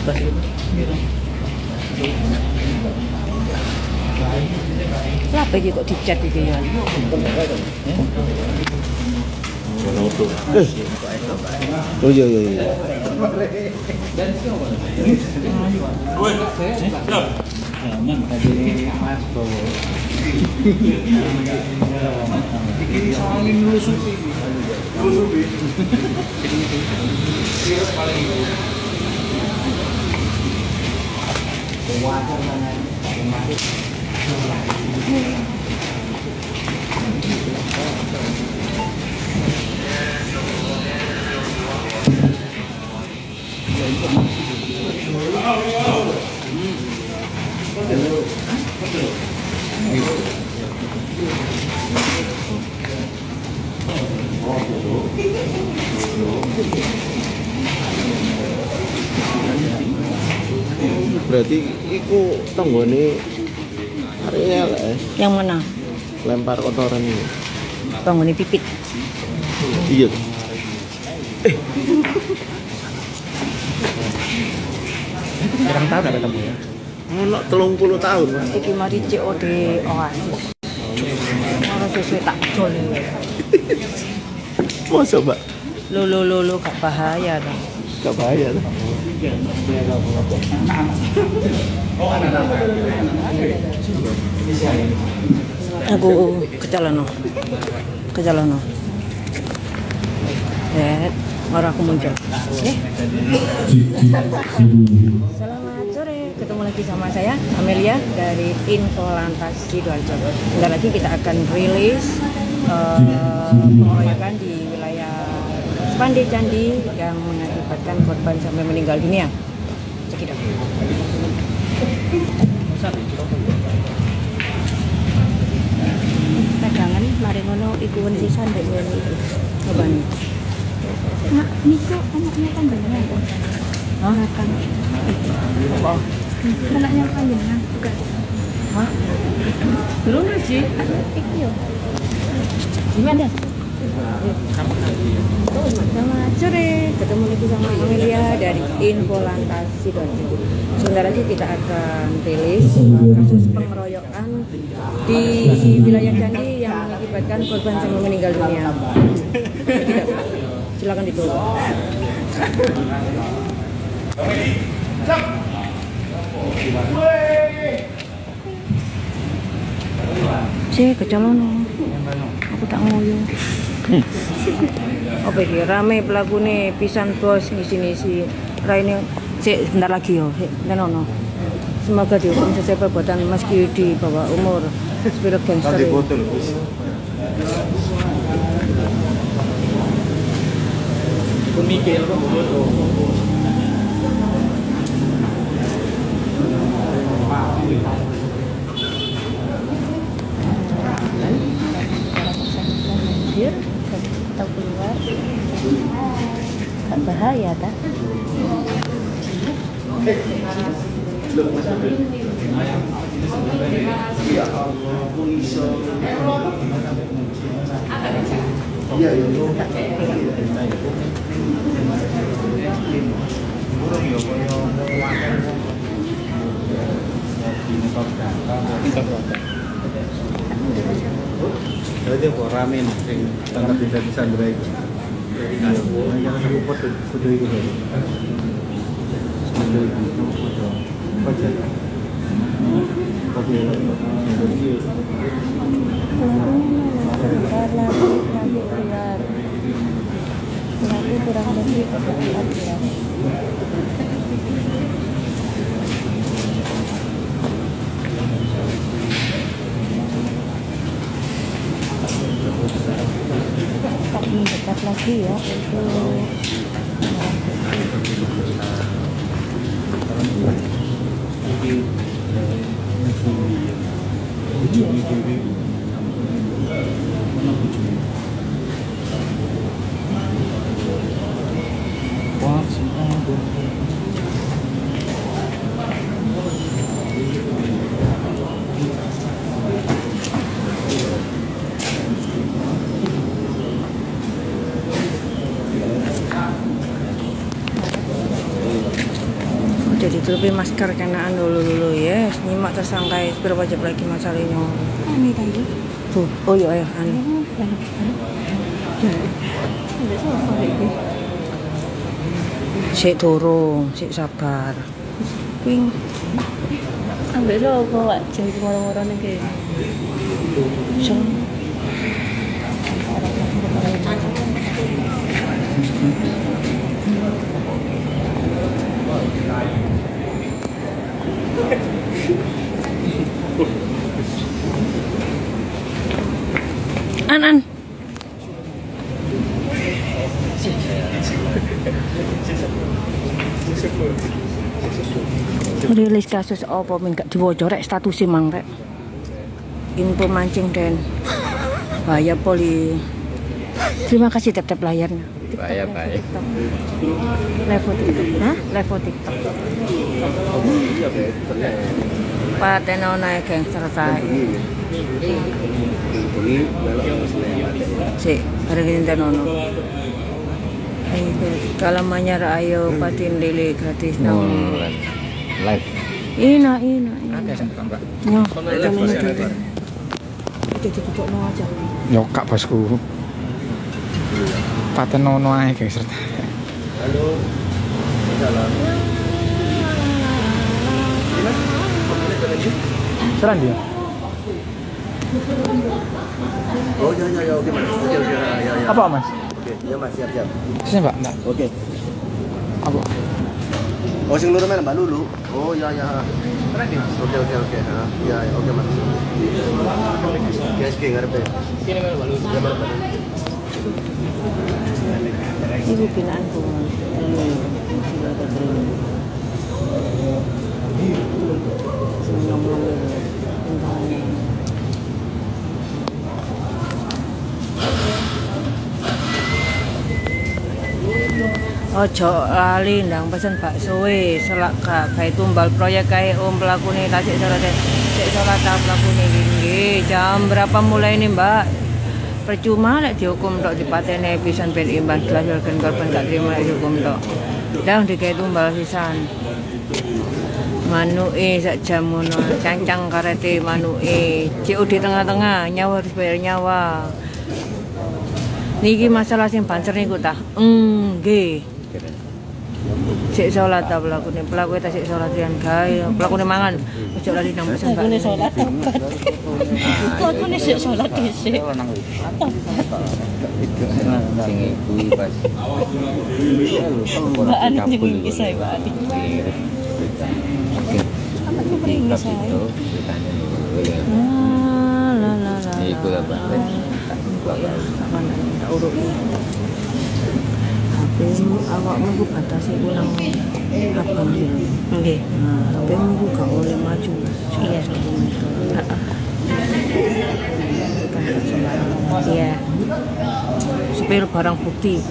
atas itu. Kenapa iki kok dicat iki ya? Oh iya iya iya. Aman tadi Mas bawa. Iki saling nusupi. Berarti iku tanggane area lah ya. Yang mana? Lempar kotoran ini. Bangun pipit. Iya. Kurang tahu enggak ketemu ya? Ono 30 tahun, Mas. Iki mari COD Oasis. Ora sesuai tak dol. Masa, Mbak? Lo gak bahaya dong. Gak bahaya lah. Aku kecalono. Ora aku muncul. Selamat sore, ketemu lagi sama saya Amelia dari Infolantas Sidoarjo. Sebentar lagi kita akan rilis pengeroyokan di wilayah Spandai Candi yang mengakibatkan korban sampai meninggal dunia. Cekidot. Kadangan mari ngono iku wen sisan ndek ngene iki. Ngobani. Mak, niku anaknya panjenengan kok. Hah? Makan. Apa? Anaknya panjenengan bukan. Hah? Belum sih. Iki yo. Gimana? Selamat sore, ketemu lagi sama Amelia dari Infolantas Sidoarjo. Sebentar lagi kita akan rilis kasus pengeroyokan di wilayah Candi yang mengakibatkan korban sampai meninggal dunia. Tidak. Silakan ditunggu. Kecalono. Aku tak ngoyo. Apa iki rame pelakune pisan bos ngisi-ngisi. Raine cek bentar lagi yo. Nenono. Semoga dihukum sesuai perbuatan meski di bawah umur. Spirit gangster. Mikir apa bodoh. Atau keluar gak bahaya tak? Jadi kok rame sing tangkap bisa gerai. Nah, jangan sampai foto itu. Foto itu. Baca. Kopi. Karena nanti keluar. Nanti kurang lebih 14. Dekat lagi ya Lebih masker kenaan dulu ya. Nyimak tersangka sepiro wajib lagi masalahnya. Ini tadi. Tuh, oh iya ya, anu. Sik turung, sik sabar. Kuing. Ambil lo bawa jadi orang-orang yang kayak. So, An. Rilis kasus apa minggat diwaca rek status mang rek. Info mancing dan bahaya poli. Terima kasih tap-tap layarnya. Bahaya. Level TikTok. Hah? Level TikTok. Pateno naik gangster saya. Si, hari ini tenono. Kalau manyar ayo patin lili gratis nang. Live. Ina. Ada sampai enggak? Nyo, kalau itu. Itu tutup no aja. Nyokak bosku. Paten nono ae guys. Halo. Salam. Seran dia. Oh ya oke mas. Oke ya. Apa mas? Oke ya mas siap. Sini mbak. Oke. Apa? Oh sing loro men Mbak Lulu. Oh ya. Keren dia. Oke. Ya oke mas. Guys ngarep ya. Sini Mbak Lulu. Ya Mbak Lulu. Ibu binaan bunga. Ojo lali ndang pesen bakso selak gawe tumbal proyek kae om pelakune tasik salat pelakune nggih. Jam berapa mulai nih, Mbak? Percuma lek dihukum tok dipatene pisan ben imbang jelas kan korban gak terima lek dihukum tok. Ndang digawe tumbal sisan. Manuke sak jam ngono, cancang karete manuke. COD tengah-tengah, nyawa harus bayar nyawa. Niki masalah sing banser niku ta? Nggih. Sik salat ta pelakune ta sik salat rian gawe, pelakune mangan. Ojo lali nang pesen Mbak. Pelakune salat tobat. Pelakune sik salat dhisik. Sing kuwi pas. Mbak Ani nyebut kisah Mbak Ani. Oke. Di bab itu ditanya La. Iku lah Pak. Tak urut ni. HP-mu awakmu ku batasi ulang abang dia. Nggih. HP-mu ku gak boleh maju. Iya. Iya. Supir barang bukti.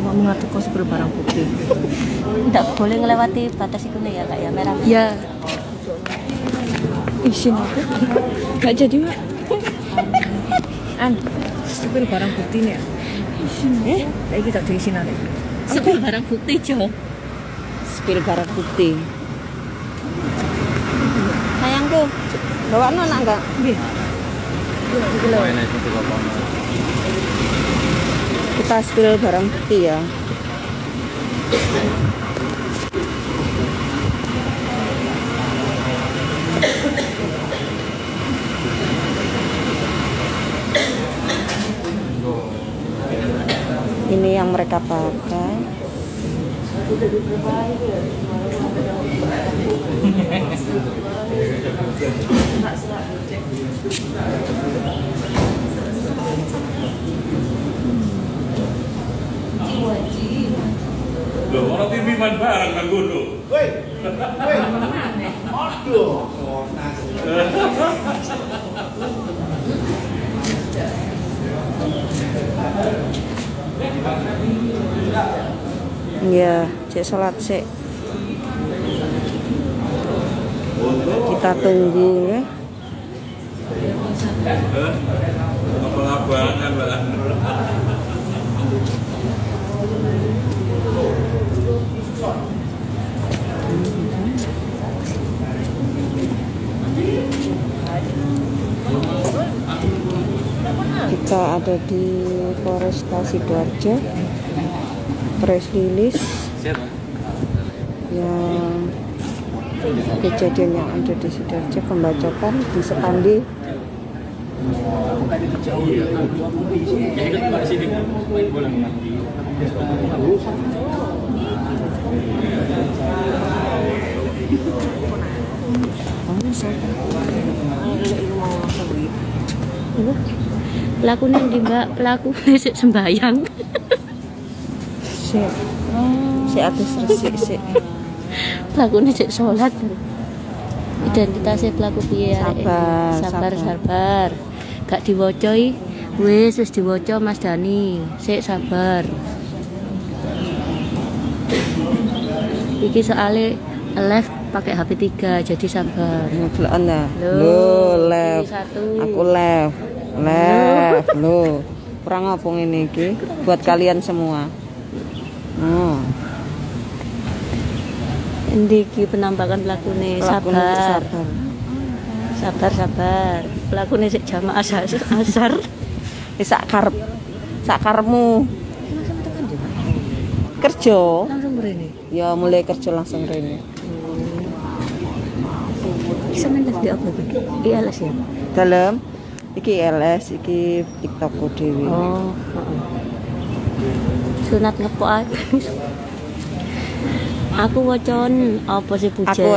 Awakmu ngatur kok supir barang bukti. Tidak boleh ngelewati batas itu ya Kak ya, merah. Ya. Isin aku. Gak jadi, Mak. Supir barang bukti nih ya. Kayak kita diisin nanti. Sepil barang bukti Jo. Supir barang bukti. Sayangku, bawa anak enggak? Nggih. Kita spill barang bukti ya. Ini yang mereka pakai. Loh, orang TV man barang nang ngono. Aduh. Ya, cek sholat sik. Kita tunggu ya. Abang-abangan lah. Kita ada di Polresta Sidoarjo. Press release yang kejadian yang ada di Sidoarjo, pembacokan di Sepandi. Pelakunya di mbak, pelaku sik sembayang. Si atus resik sik. Pelakunya sik sholat. Identitasnya pelaku piye? Sabar. Gak diwocoi, wis diwoco Mas Dani. Sik sabar. Iki soalnya live pakai HP 3 jadi sabar. Live. Aku live. Loh. Kurang apa ini iki buat kalian semua. Iki penampakan pelakunya sabar. Sabar. Pelakunya sik jamaah asar. Sak karepmu. Kerja. Langsung mrene. Ya mulai kerja langsung rene. Sampeyan live di apa iki? ILS ya. Dalam iki LS, iki TikTokku dhewe. Oh, sunat ngepok ae. Aku wocon apa sih Bujet? Aku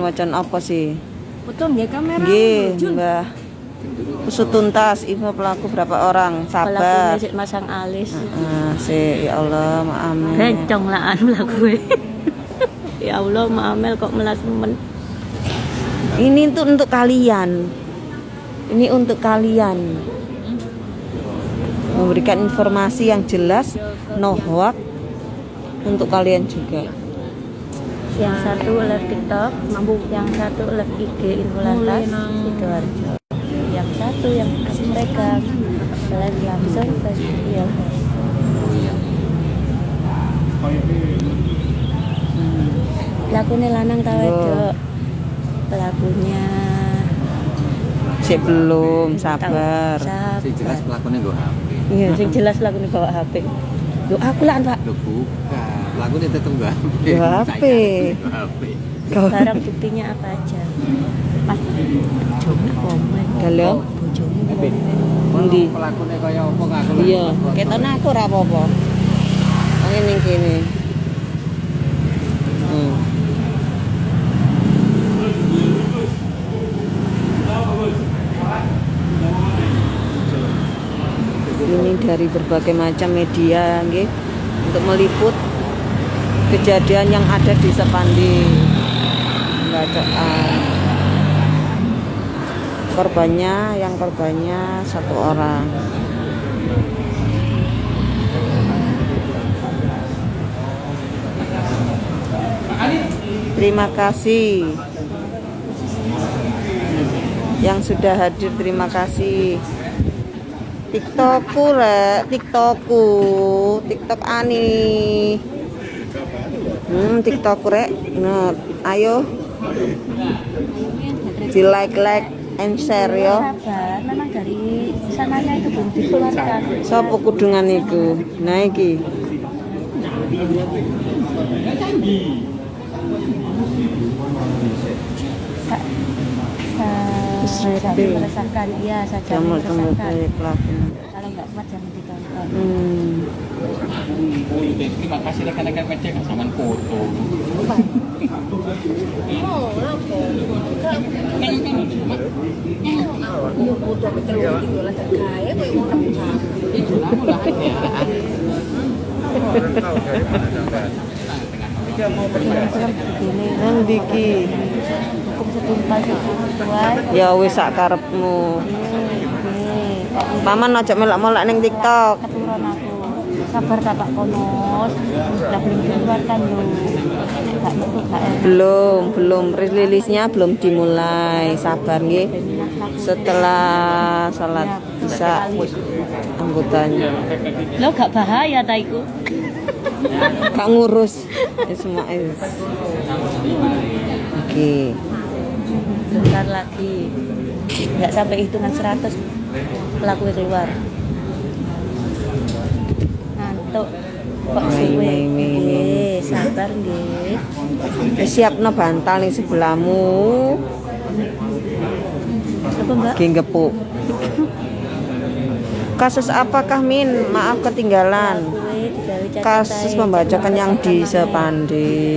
wocon apa sih? Betul nggih kamera? Nggih, Mbah. Usut tuntas info pelaku berapa orang? Sabar. Pelakunya sik masang alis. Ya Allah, maamel. Bencong laan pelaku. Ya Allah, maamel kok melas men. Ini untuk kalian. Ini untuk kalian. Memberikan informasi yang jelas, no hoax untuk kalian juga. Yang satu live TikTok, yang satu live IG Infolantas Sidoarjo. Yang satu yang mereka live langsung festival. Pelakunya lanang ta wedok? Pelakunya Sik belum, sabar. Sing jelas pelakunya nggo HP. Iya, sing jelas pelakunya bawa HP. Loh, aku lah, Pak. Loh bukan. Pelakunya tetep nggo HP. Nggo HP. HP. Barang buktinya apa aja? Mas, bojomu komen. Dalam Bojomu Tapi Endi? pelakunya kaya apa kok aku. Iya, ketone aku ora apa-apa. Ngene kene. Ini dari berbagai macam media nggih untuk meliput kejadian yang ada di Sepandi. Pembacaan korbannya satu orang. Terima kasih yang sudah hadir, terima kasih. TikTokku TikTok ani. TikTokku rek. Nah, ayo di like and share yo. Sabar, memang dari sananya itu belum dikeluarkan. Sopo kudungan iku? Nah iki. Saya meresahkan, iya saja meresahkan. Kalau nggak kuat jangan ditonton. Terima kasih rekan-rekan media nggak sama foto. Nandiki. Ya wis sak karepmu. Paman aja melak-melak ning TikTok. Keturun aku. Sabar Bapak Konos. Sudah belum dikeluarkan lho. Belum rilisnya belum dimulai. Sabar nggih. Setelah salat Isya anggotanya. Lo gak bahaya ta iku? Gak ngurus. Semua Oke. Bentar lagi. Nggak sampai hitungan 100 pelaku keluar. entuk kok suwe. Nggih, sabar nggih. Siapno bantal ning sebelahmu. Apa Mbak? Ki ngepuk. Kasus apakah Min? Maaf ketinggalan. Kuwe digawe cacahe. Kasus pembacokan yang di Sepandi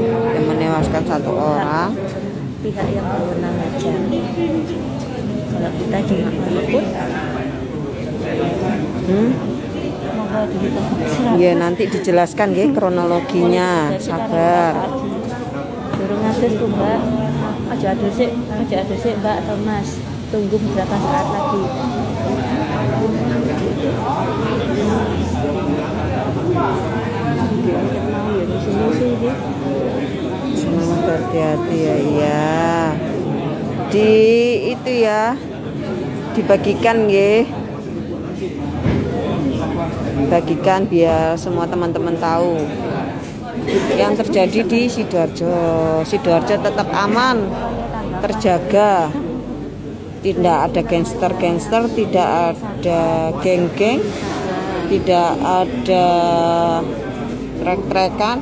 yang menewaskan 1 orang. Pihak yang berwenang aja. Kalau kita cuma meliput, monggo dihitung. Ya nanti dijelaskan ya kronologinya. Sabar. Durung ngadus tuh Mbak. Aja adus sik Mbak atau Mas. Tunggu beberapa saat lagi. Semangat hati-hati ya, iya. Di itu ya, dibagikan ya. Bagikan biar semua teman-teman tahu yang terjadi di Sidoarjo. Sidoarjo tetap aman, terjaga. Tidak ada gangster-gangster, tidak ada geng-geng, tidak ada trek-trekan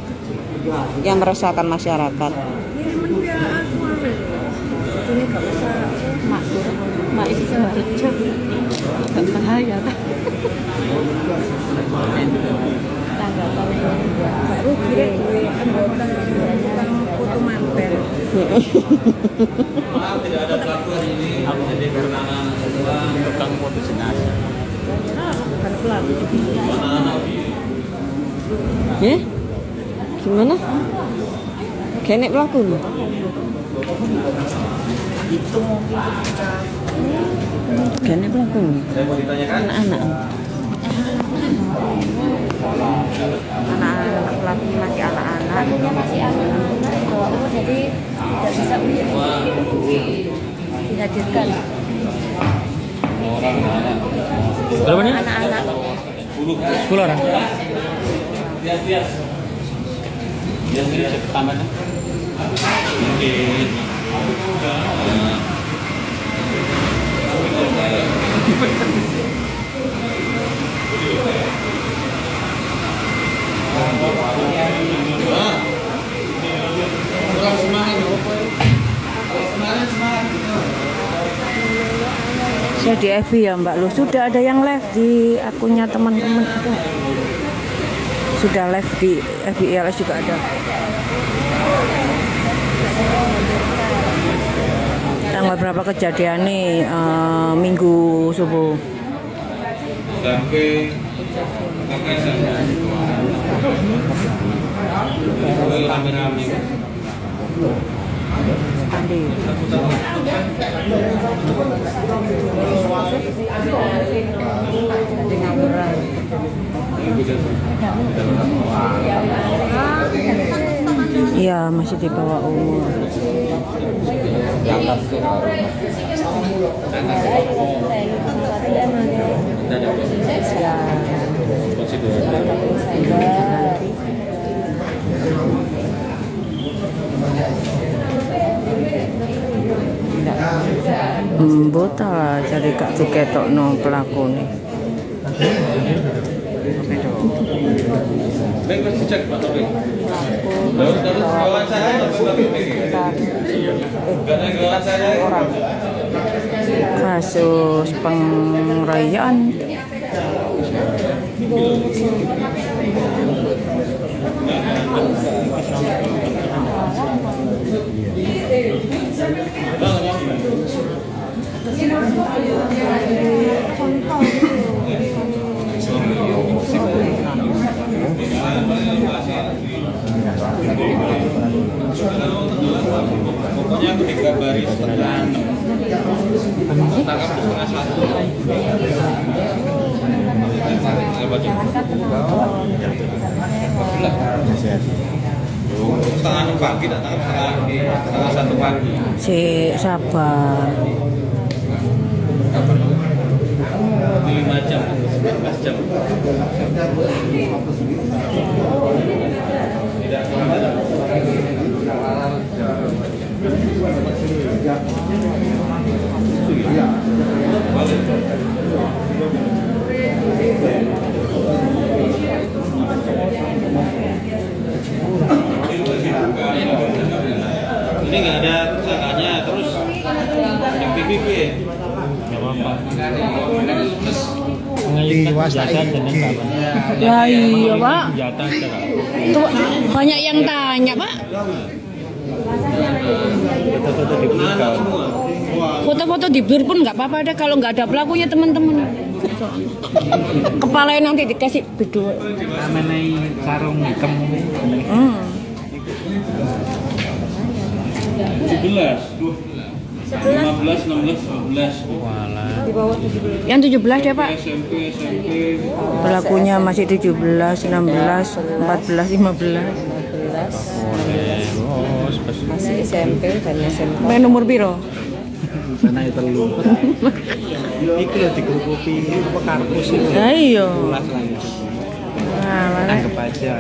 yang meresahkan masyarakat. Mak itu Sidoarjo. Enggak bahaya kan? Tanggapan baru kira gue anggota foto mantel. Tidak ada pelakuan ini. Aku jadi kewenangan tukang foto jenazah. Kan pelaku. Ya? Gimana? Kene pelaku nih. Kene pelaku nih. Saya mau ditanyakan. Anak-anak. Anak-anak pelaku masih anak-anak. Akunya masih anak-anak, bawa umur jadi tidak bisa dihadirkan. Berapa nih? Anak-anak 10 orang. Bias. Bias ini cek tambahnya. Mungkin. Saya di FB ya Mbak Lu, sudah ada yang live di akunnya teman-teman itu. Sudah live di FB ILS juga ada. Tanggal berapa kejadian nih? Minggu subuh. Sampai rame-rame. Andi. Iya, masih di bawah umur. Bota lah cari kak diketok no pelaku nih. Baik, harus dicek Pak Taufik. Terus wawancara Orang kasus pengerayaan. pokoknya aku dikabari setengah 6. Tangkap setengah 1. Saya baca. Setengah 6 pagi, tak tangkap setengah 1 pagi. Si sabar. 5 jam, 19 jam. Tidak. Senjata dan kawan. Ya iya Pak. Senjata secara. Tuh, banyak yang tanya Pak. Foto-foto di belakang. Foto-foto di blur pun nggak apa-apa deh kalau nggak ada pelakunya teman-teman. Kepalanya nanti dikasih video. Menai sarung hitam. 15, 16, 17. Walah. Yang 17 ya Pak. SMP. Pelakunya masih 17, 16, 14, 15. Bos, pas Masih SMP dan SMA. Main nomor biro. Sana itu telu. Iku lho dikukupi apa karpus itu. Ya iya. Kelas lagi. Nah, mana? Anggap aja.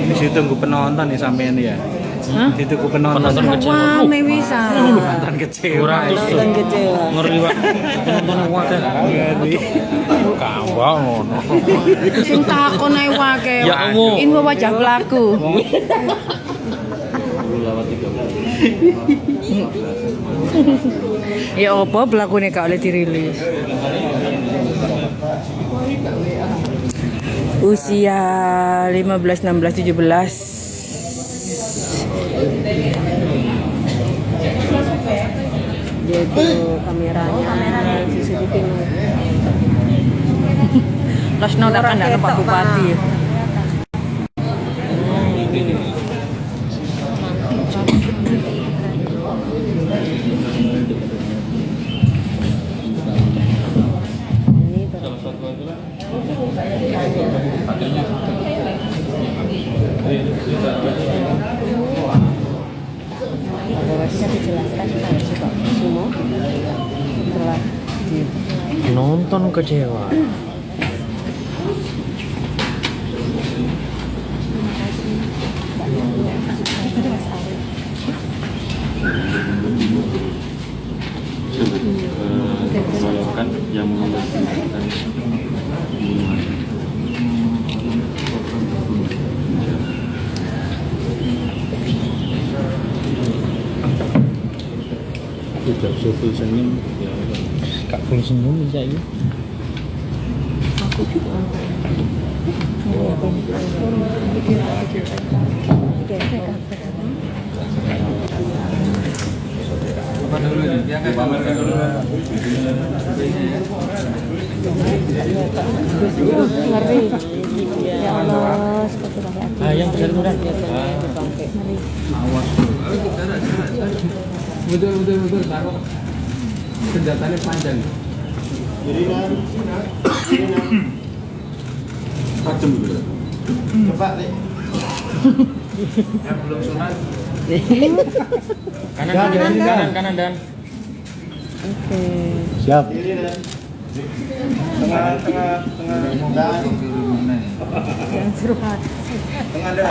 Di situ gue penonton nih sampean ya. Hah? Di situ gue penonton. Wah, bisa. Penonton kecewa. Nonton kecewa. ngeri Pak. Nonton wae. Kawa ngono. Sing takon ae wae. Ya Allah. Info wajah pelaku. Ya apa pelakunya gak oleh dirilis. Usia 15, 16, 17. Dia itu kameranya CCTV. Lesno tak kandang Pak Bupati. Nonton kecewa. Melakukan yang membersihkan Tidak sufi senyum. Kak pun senyum aja ya. Apa dulu nih? Diangkat pamerkan dulu. Ngeri. Ya Allah, seperti Ah, yang besar murah. Betul. Taruh. Senjatanya panjang. Tajam gitu. Coba deh. Yang belum sunat. Kanan dan. Oke. Siap. Tengah. Yang seru hati. Tengah dah.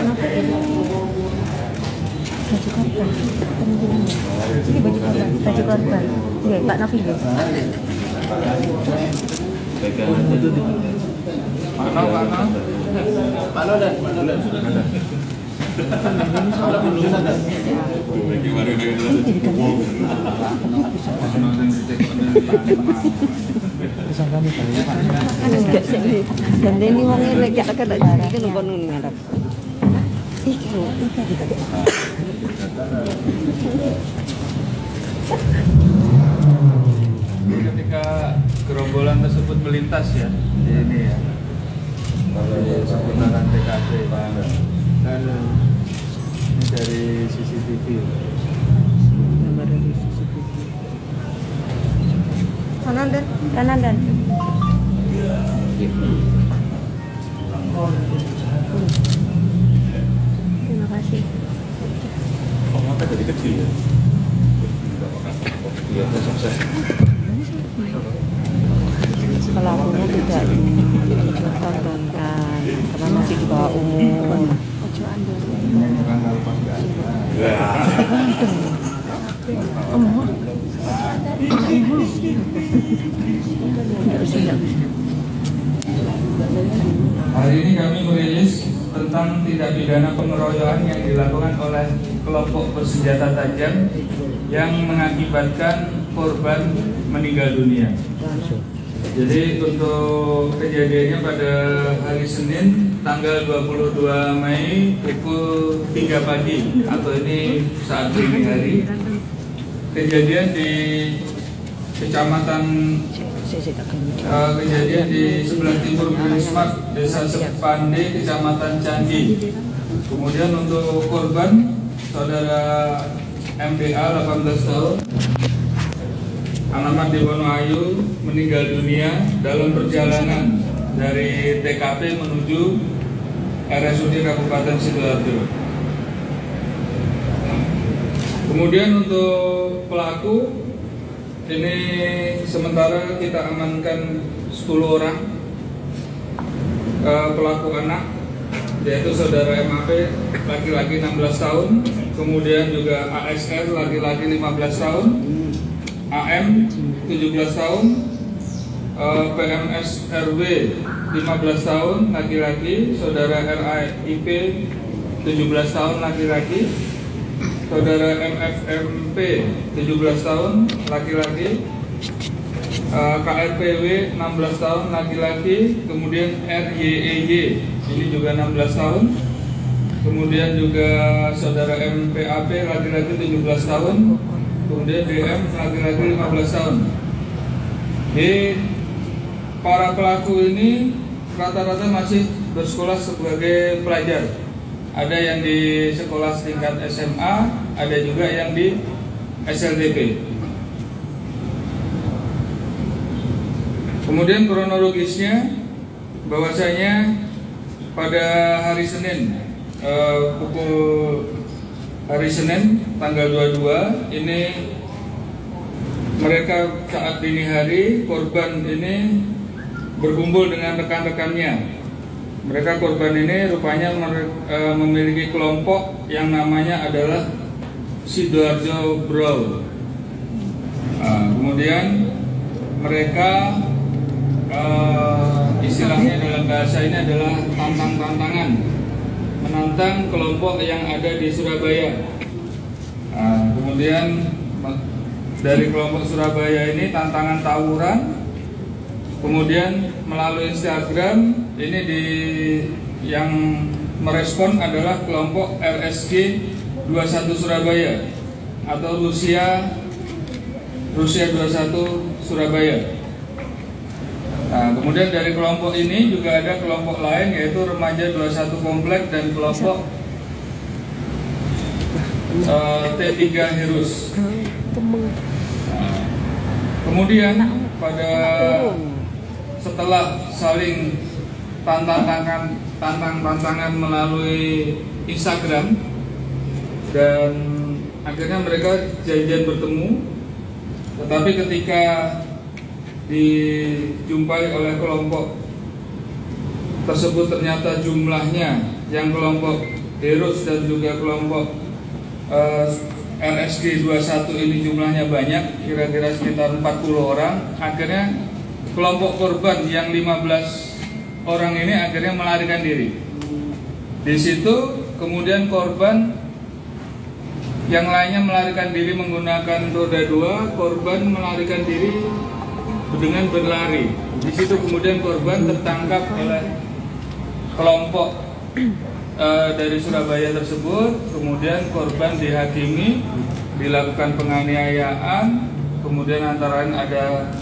Ini baju korban. Iya, Pak Novi. Mana dan? Dan ini wongnya lagi ada kan lupa ngadap. Ketika gerombolan tersebut melintas ya di ini ya, kalau seputaran TKP dan ini dari CCTV. Gambar dari CCTV. Kanan dan. Terima kasih. Mata dari kecil ya. Pelakunya tidak ditontonkan karena masih di bawah umur. Hari ini kami merilis tentang tindak pidana pengeroyokan yang dilakukan oleh kelompok bersenjata tajam yang mengakibatkan korban meninggal dunia. Jadi untuk kejadiannya pada hari Senin tanggal 22 Mei pukul 3 pagi atau ini saat dini hari. Kejadian di kecamatan sebelah timur Gerismat, Desa Sepande, Kecamatan Candi. Kemudian untuk korban saudara MDA 18 tahun, alamat di Wonoayu, meninggal dunia dalam perjalanan dari TKP menuju RSUD Kabupaten Sidoarjo. Kemudian untuk pelaku ini sementara kita amankan 10 orang pelaku anak, yaitu saudara MAP laki-laki 16 tahun, kemudian juga ASR laki-laki 15 tahun, AM 17 tahun, PMS RW 15 tahun laki-laki, saudara RAIP 17 tahun laki-laki, saudara MFMP 17 tahun laki-laki, KRPW 16 tahun laki-laki, kemudian RYEY ini juga 16 tahun, kemudian juga saudara MPAP laki-laki 17 tahun, kemudian DM laki-laki 15 tahun. Di para pelaku ini rata-rata masih bersekolah sebagai pelajar. Ada yang di sekolah tingkat SMA, ada juga yang di SLDP. Kemudian kronologisnya bahwasanya pada hari Senin hari Senin tanggal 22 ini mereka saat dini hari korban ini berkumpul dengan rekan-rekannya. Mereka korban ini rupanya memiliki kelompok yang namanya adalah Sidoarjo Brawl. Kemudian mereka istilahnya dalam bahasa ini adalah tantang-tantangan, menantang kelompok yang ada di Surabaya. Kemudian dari kelompok Surabaya ini tantangan tawuran. Kemudian melalui Instagram ini yang merespon adalah kelompok RSG 21 Surabaya atau Rusia 21 Surabaya. Kemudian dari kelompok ini juga ada kelompok lain yaitu Remaja 21 Komplek dan kelompok T3 Hirus. Kemudian pada setelah saling tantang-tantangan melalui Instagram dan akhirnya mereka janjian bertemu, tetapi ketika dijumpai oleh kelompok tersebut ternyata jumlahnya yang kelompok Hirus dan juga kelompok RSG 21 ini jumlahnya banyak, kira-kira sekitar 40 orang. Akhirnya kelompok korban yang 15 orang ini akhirnya melarikan diri. Di situ kemudian korban yang lainnya melarikan diri menggunakan roda 2, korban melarikan diri dengan berlari. Di situ kemudian korban tertangkap oleh kelompok dari Surabaya tersebut. Kemudian korban dihakimi, dilakukan penganiayaan, kemudian antara lain ada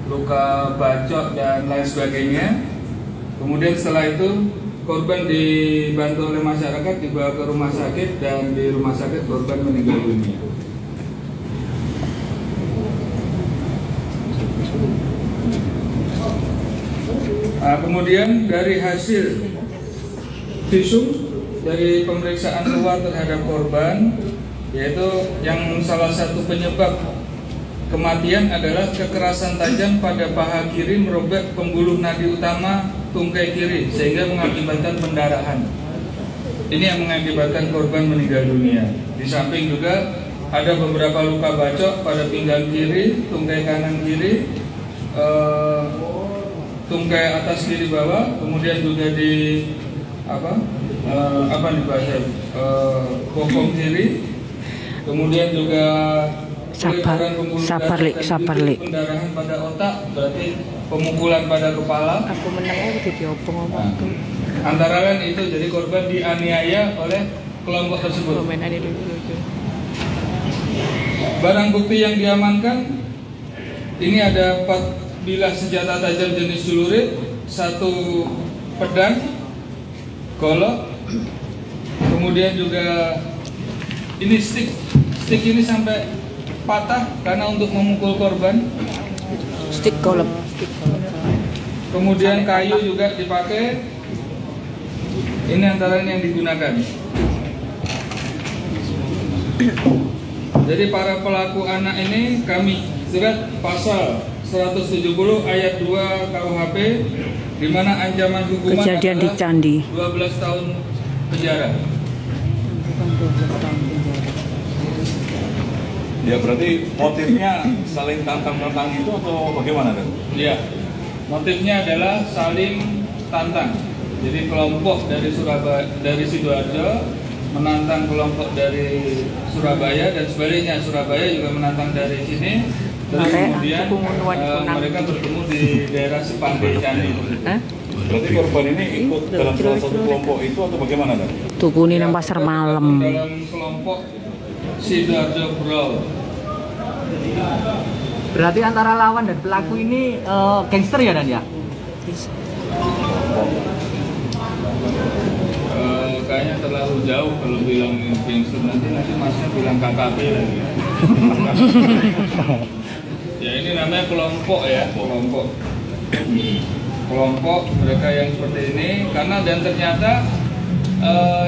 luka bacok dan lain sebagainya. Kemudian setelah itu korban dibantu oleh masyarakat dibawa ke rumah sakit dan di rumah sakit korban meninggal dunia. Kemudian dari hasil visum dari pemeriksaan luar terhadap korban, yaitu yang salah satu penyebab kematian adalah kekerasan tajam pada paha kiri merobek pembuluh nadi utama tungkai kiri sehingga mengakibatkan pendarahan. Ini yang mengakibatkan korban meninggal dunia. Di samping juga ada beberapa luka bacok pada pinggang kiri, tungkai kanan kiri, tungkai atas kiri bawah, kemudian juga di bokong kiri, kemudian juga Sabar, pembuluh sabar, darah Lik, dan sabar, titik Lik. pendarahan pada otak, berarti pemukulan pada kepala. Aku menengah udah diopong ngomong tuh. Antara lain itu, jadi korban dianiaya oleh kelompok tersebut. Komen ada dulu. Barang bukti yang diamankan ini ada 4 bilah senjata tajam jenis celurit, 1 pedang, golok, kemudian juga ini stick ini sampai patah karena untuk memukul korban. Stick golep. Kemudian kayu juga dipakai. Ini antara yang digunakan. Jadi para pelaku anak ini kami jerat pasal 170 ayat 2 KUHP, di mana ancaman hukuman Kejadian di adalah Candi. 12 tahun penjara. Ya berarti motifnya saling tantang-tantang itu atau bagaimana kan? Ya, motifnya adalah saling tantang. Jadi kelompok dari Sidoarjo menantang kelompok dari Surabaya dan sebaliknya, Surabaya juga menantang dari sini. Terus kemudian mereka bertemu di daerah Sepande Candi. Berarti korban ini ikut dalam salah satu kelompok itu atau bagaimana kan? Tukuni nang pasar malam. Dalam kelompok Sidoarjo Brawl. Berarti antara lawan dan pelaku ini gangster ya Dan ya? Kayaknya terlalu jauh kalau bilang gangster, nanti masnya bilang KKP lagi. Ya ini namanya kelompok ya, kelompok mereka yang seperti ini, karena dan ternyata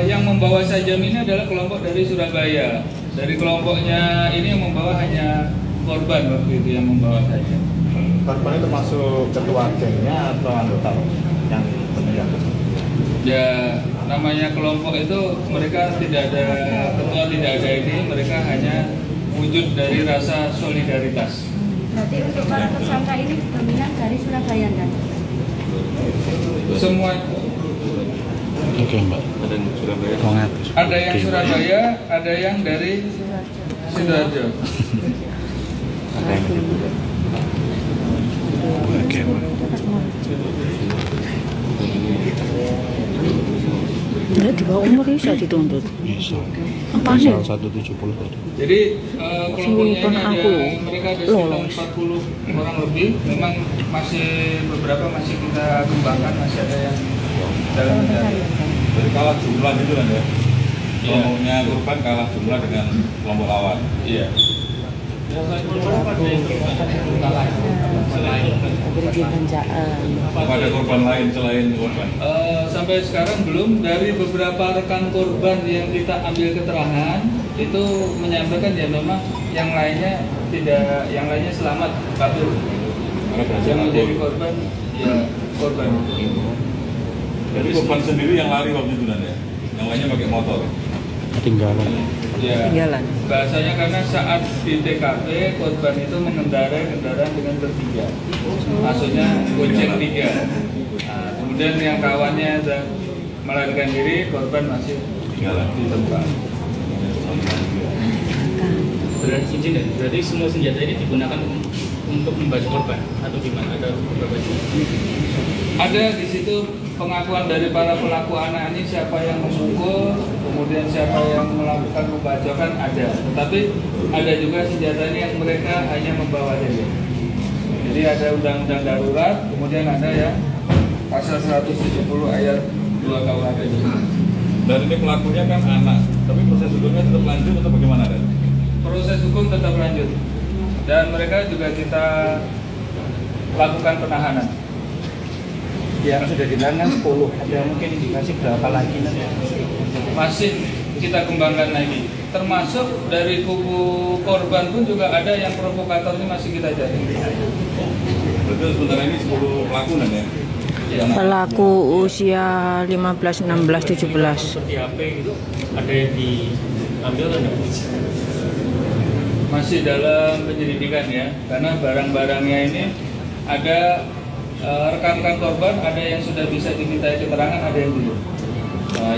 yang membawa sajam ini adalah kelompok dari Surabaya. Dari kelompoknya ini yang membawa hanya korban waktu itu yang membawa sajam. Korban itu termasuk ketua gengnya atau anggota yang penegak? Ya namanya kelompok itu mereka tidak ada ketua, tidak ada ini, mereka hanya wujud dari rasa solidaritas. Berarti untuk para tersangka ini dominan dari Surabaya dan Semua Oke Mbak. Ada yang Surabaya. ada yang Surabaya, ada yang dari Sidoarjo. Oke Mbak. Dia di bawah umur bisa dituntut. Bisa. Apa nih? Pasal 170 tadi. Jadi kelompoknya ini aku mereka ada sekitar 40 orang lebih. Memang masih beberapa masih kita kembangkan, masih ada yang dalam pencarian. Jadi kalah jumlah gitu kan ya? Iya. Kelompoknya korban kalah jumlah dengan kelompok lawan. Iya. Apa ada korban lain selain korban? Sampai sekarang belum. Dari beberapa rekan korban yang kita ambil keterangan itu menyampaikan ya memang yang lainnya tidak, yang lainnya selamat, kabur. Karena berhasil Yang menjadi kabur. korban ya korban. Jadi korban sendiri yang lari waktu itu kan ya? Yang lainnya pakai motor. Ketinggalan. Ya, Tinggalan. bahasanya karena saat di TKP korban itu mengendarai kendaraan dengan bertiga, maksudnya gonceng 3. Nah, kemudian yang kawannya melarikan diri, korban masih Tinggalan. di tempat. Berarti semua senjata ini digunakan untuk membaju korban atau gimana? Ada beberapa Ada di situ pengakuan dari para pelaku anak ini, siapa yang memukul, kemudian siapa yang melakukan pembacokan ada. Tetapi ada juga senjata ini yang mereka hanya membawa saja. Jadi ada undang-undang darurat, kemudian ada yang pasal 170 ayat 2 KUHP. Dan ini pelakunya kan anak, tapi proses hukumnya tetap lanjut atau bagaimana kan? Proses hukum tetap lanjut dan mereka juga kita lakukan penahanan. Yang sudah ditahan 10, ada mungkin indikasi berapa lagi nanti? Masih kita kembangkan lagi. Termasuk dari kubu korban pun juga ada yang provokator ini masih kita cari. Berarti sementara ini 10 pelaku kan ya? Pelaku usia 15, 16, 17. Seperti HP gitu, ada yang diambil kan? Masih dalam penyelidikan ya, karena barang-barangnya ini ada rekan-rekan korban, ada yang sudah bisa dimintai keterangan, ada yang belum.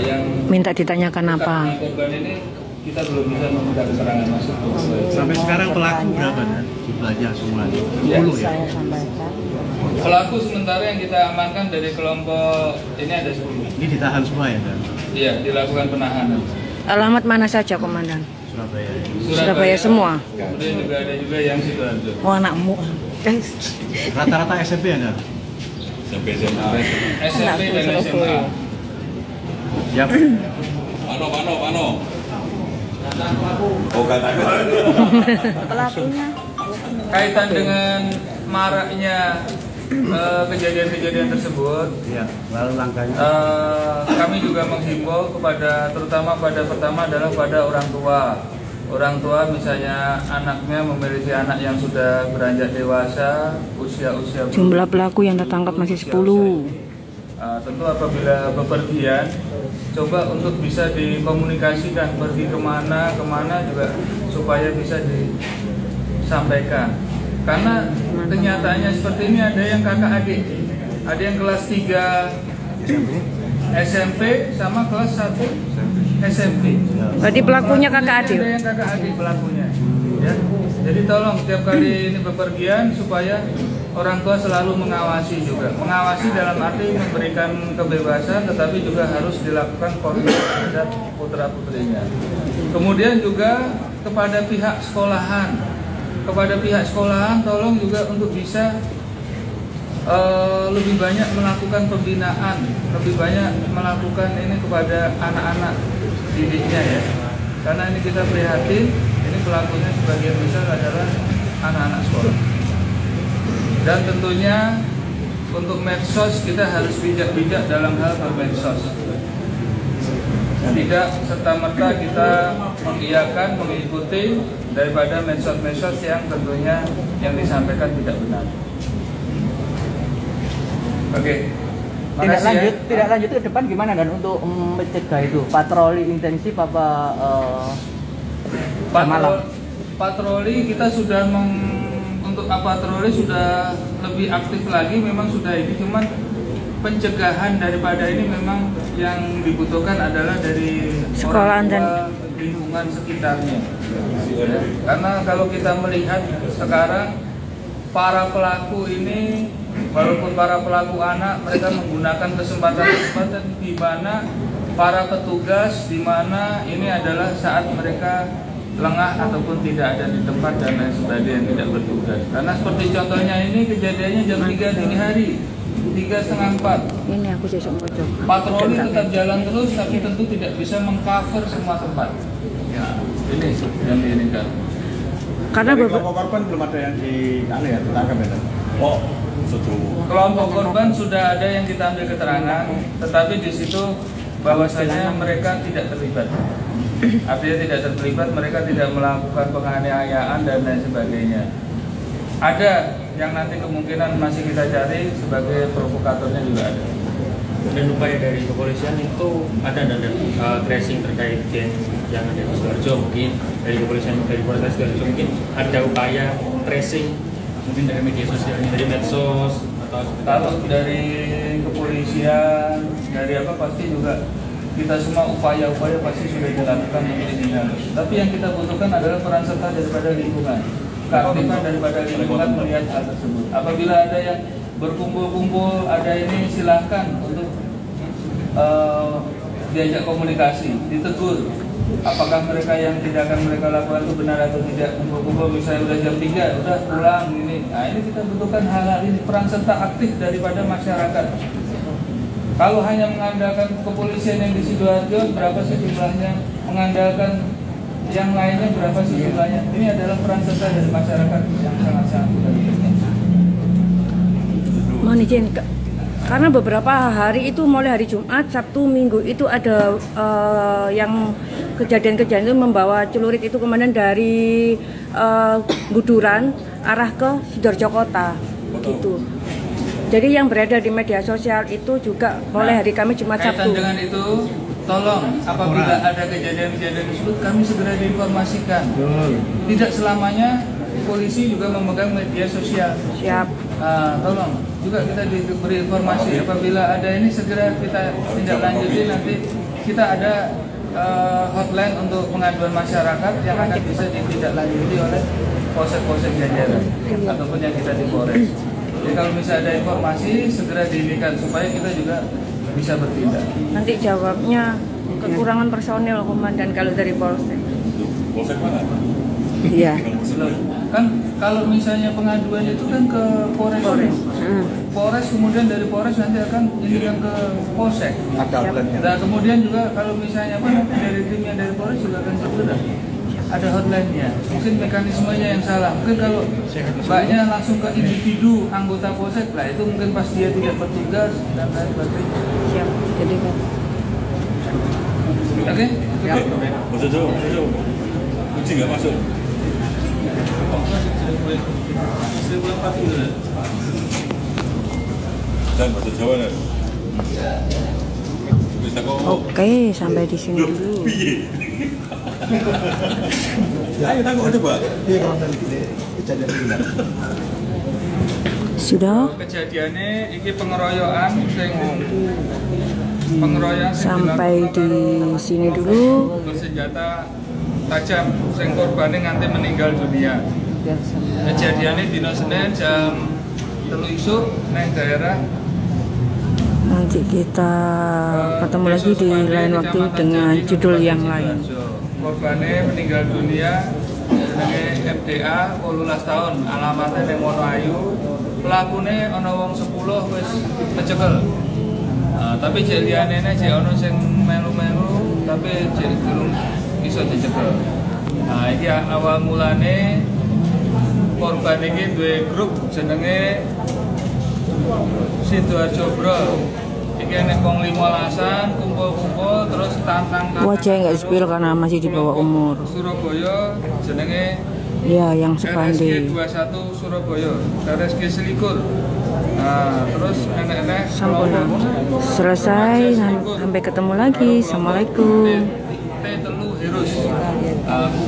Yang Minta ditanyakan apa? rekan korban ini kita belum bisa meminta keterangan masuk. Sampai sekarang pelaku berapa dan jumlahnya semua? 10 ya? Saya sampaikan. Pelaku sementara yang kita amankan dari kelompok ini ada 10. Ini ditahan semua ya dan Iya, dilakukan penahanan. Alamat mana saja, Komandan? Surabaya. Surabaya semua. Kemudian juga ada juga yang Sidoarjo. Oh, anakmu. Guys. Rata-rata SMP ya dan? Sampai SMA. SMP dan SMA. Siap. Pano. Oh katakan. Pelakunya. Kaitan dengan maraknya kejadian-kejadian tersebut, Iya. Lalu langkahnya. kami juga menghimbau kepada, terutama pertama adalah pada orang tua. Orang tua misalnya anaknya memiliki anak yang sudah beranjak dewasa, usia Jumlah pelaku yang tertangkap masih 10. Tentu apabila bepergian, coba untuk bisa dikomunikasikan pergi kemana juga supaya bisa disampaikan. Karena kenyataannya seperti ini, ada yang kakak adik, ada yang kelas 3 SMP sama kelas 1 SMP. Berarti pelakunya kakak adik? Ada yang kakak adik pelakunya. Ya. Jadi tolong setiap kali ini bepergian supaya orang tua selalu mengawasi juga. Mengawasi dalam arti memberikan kebebasan, tetapi juga harus dilakukan koordinasi terhadap putra-putrinya. Kemudian juga kepada pihak sekolahan. Kepada pihak sekolahan tolong juga untuk bisa lebih banyak melakukan pembinaan, lebih banyak melakukan ini kepada anak-anak didiknya ya. Karena ini kita prihatin, ini pelakunya sebagian besar adalah anak-anak sekolah. Dan tentunya untuk medsos kita harus bijak-bijak dalam hal bermedsos. Tidak serta-merta kita mengiyakan, mengikuti daripada medsos-medsos yang tentunya yang disampaikan tidak benar. Oke. Tidak lanjut ke depan gimana dan untuk mencegah itu patroli intensif apa malam? Patroli kita sudah untuk patroli sudah lebih aktif lagi, memang sudah ini, cuman pencegahan daripada ini memang yang dibutuhkan adalah dari Sekolahan orang tua, dan lingkungan sekitarnya. Ya, karena kalau kita melihat sekarang para pelaku ini, walaupun para pelaku anak, mereka menggunakan kesempatan di mana para petugas, di mana ini adalah saat mereka lengah ataupun tidak ada di tempat dan lain sebagainya, tidak bertugas. Karena seperti contohnya ini kejadiannya jam 3 dini hari, 3:30. Ini aku sesuk pojok. Patroli tetap jalan terus, tapi tentu tidak bisa mengcover semua tempat. Ya, ini yang diinginkan. Karena kelompok korban belum ada yang ditangkap ya. Oh, satu. Kelompok korban sudah ada yang kita ambil keterangan, tetapi di situ bahwasanya mereka tidak terlibat. Artinya tidak terlibat, mereka tidak melakukan penganiayaan dan lain sebagainya. Ada yang nanti kemungkinan masih kita cari sebagai provokatornya juga ada. Dan upaya dari kepolisian itu ada tracing terkait geng yang ada di Sidoarjo, mungkin dari kepolisian dari Polres Sidoarjo mungkin ada upaya tracing mungkin dari media sosial, dari medsos atau kalau dari kepolisian, dari apa pasti juga kita semua upaya-upaya pasti sudah dilakukan untuk ini. Tapi yang kita butuhkan adalah peran serta daripada lingkungan, keaktifan daripada lingkungan melihat hal tersebut. Apabila ada yang berkumpul-kumpul, ada ini silahkan untuk diajak komunikasi, ditegur. Apakah mereka yang tidak akan mereka lakukan itu benar atau tidak. Kumpul-kumpul misalnya udah jam 3, udah pulang ini. Nah ini kita butuhkan hal-hal ini, peran serta aktif daripada masyarakat. Kalau hanya mengandalkan kepolisian yang di Sidoarjo, berapa sih jumlahnya? Mengandalkan yang lainnya, berapa sih jumlahnya? Ini adalah peran serta dari masyarakat yang sangat-sangat kita butuhkan. mohon izin, karena beberapa hari itu mulai hari Jumat, Sabtu, Minggu itu ada yang kejadian-kejadian itu membawa celurit itu kemudian dari Guduran arah ke Sidoarjo Kota begitu. Jadi yang beredar di media sosial itu juga mulai hari Kamis, Jumat, Kaitan Sabtu. dengan itu, tolong apabila ada kejadian-kejadian tersebut kami segera diinformasikan. Tidak selamanya polisi juga memegang media sosial. Siap. Tolong juga kita diberi informasi apabila ada ini segera kita tindak lanjuti, nanti kita ada hotline untuk pengaduan masyarakat yang akan bisa ditindaklanjuti oleh polsek-polsek jajaran ataupun yang kita di Polres. Jadi kalau misalnya ada informasi segera diindikan supaya kita juga bisa bertindak. Nanti jawabnya kekurangan personil komandan kalau dari polsek. Polsek mana? Iya. Kan kalau misalnya pengaduan itu kan ke Polres. Polres kemudian dari Polres nanti akan indikan ke Polsek. Nah kemudian juga kalau misalnya apa dari timnya dari Polres juga akan segera ada hotline-nya. Mungkin mekanismenya yang salah. Mungkin kalau mbaknya langsung ke individu anggota Polsek lah itu mungkin pas dia tidak bertugas dan lain sebagainya. Siap. Jadi Oke? Bahasa Jawa, bahasa Jawa. Kucing nggak masuk. Dan bahasa Jawa kan? Bisa kok. oke, sampai di sini dulu. Ayo tanggung coba. Sudah Kejadiannya ini pengeroyokan sampai di sini dulu. bersenjata tajam sing korbane nganti meninggal dunia. Kejadiannya dino Senin jam 3 isuk neng daerah Nanti kita ketemu lagi di lain waktu dengan judul yang lain. Korbane meninggal dunia jenenge MDA 18 tahun, alamatnya neng Wonoayu. Pelakune ana wong 10 wis kecekel. Tapi cek liyane cek ono sing melu-melu tapi cek durung iso dicekel. Nah, iki awal mulane korban iki duwe grup jenenge Sidoarjo Bro. Iki nek wong 15-an kumpul-kumpul terus tantang-tantang. Wajahnya nggak spill karena masih di bawah umur. Surabaya jenenge Ya, yang sepandai. RSG 21 Surabaya, RSG Selikur. Nah, terus enek-enek Sampuna. Selesai, sampai ketemu lagi. Assalamualaikum. T3 Heroes.